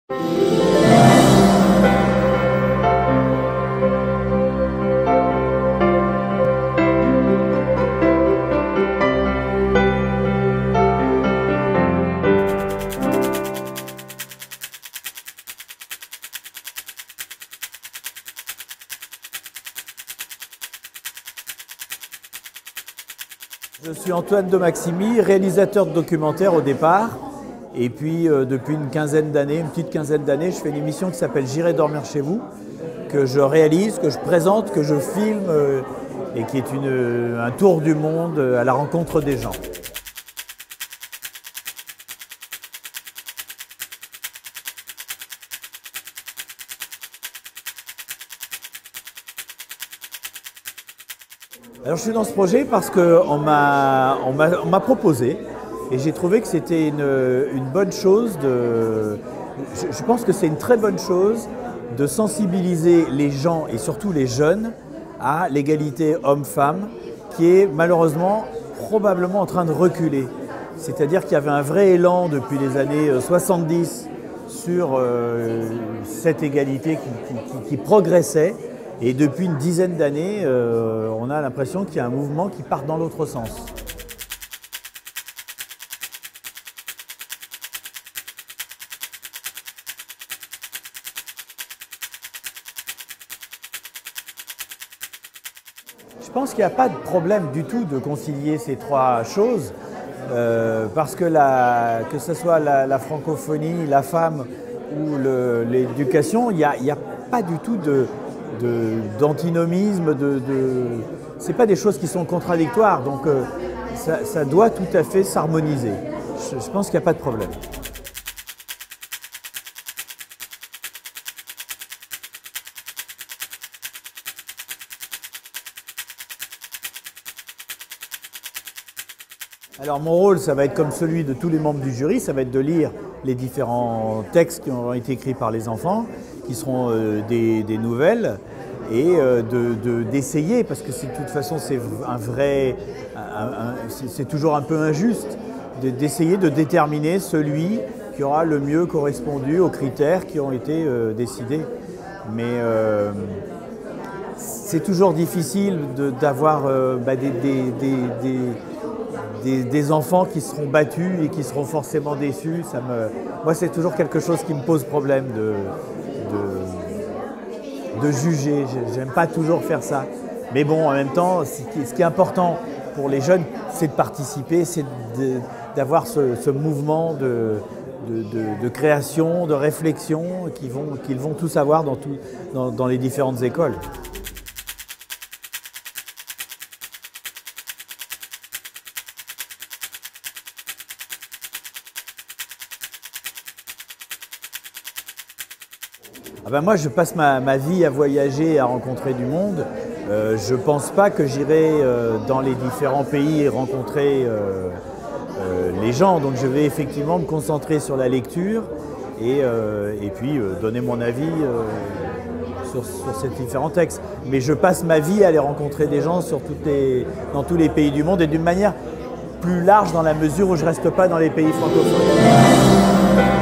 Je suis Antoine de Maximi, réalisateur de documentaires au départ. Et puis depuis une petite quinzaine d'années, je fais une émission qui s'appelle J'irai dormir chez vous, que je réalise, que je présente, que je filme et qui est un tour du monde à la rencontre des gens. Alors je suis dans ce projet parce qu'on m'a proposé et j'ai trouvé que c'était une bonne chose je pense que c'est une très bonne chose de sensibiliser les gens et surtout les jeunes à l'égalité homme-femme qui est malheureusement probablement en train de reculer. C'est-à-dire qu'il y avait un vrai élan depuis les années 70 sur cette égalité qui progressait. Et depuis une dizaine d'années, on a l'impression qu'il y a un mouvement qui part dans l'autre sens. Je pense qu'il n'y a pas de problème du tout de concilier ces trois choses, parce que ce soit la francophonie, la femme ou l'éducation, il n'y a pas du tout d'antinomisme, c'est pas des choses qui sont contradictoires, donc ça doit tout à fait s'harmoniser. Je pense qu'il n'y a pas de problème. Alors mon rôle, ça va être comme celui de tous les membres du jury, ça va être de lire les différents textes qui ont été écrits par les enfants, qui seront des nouvelles, et d'essayer, parce que de toute façon c'est c'est toujours un peu injuste, d'essayer de déterminer celui qui aura le mieux correspondu aux critères qui ont été décidés. Mais c'est toujours difficile d'avoir des enfants qui seront battus et qui seront forcément déçus. Moi, c'est toujours quelque chose qui me pose problème de juger. J'aime pas toujours faire ça. Mais bon, en même temps, ce qui est important pour les jeunes, c'est de participer, c'est d'avoir ce mouvement de création, de réflexion qu'ils vont tous avoir dans les différentes écoles. Moi, je passe ma vie à voyager, à rencontrer du monde. Je ne pense pas que j'irai dans les différents pays et rencontrer les gens. Donc je vais effectivement me concentrer sur la lecture et puis donner mon avis sur ces différents textes. Mais je passe ma vie à aller rencontrer des gens dans tous les pays du monde et d'une manière plus large dans la mesure où je ne reste pas dans les pays francophones.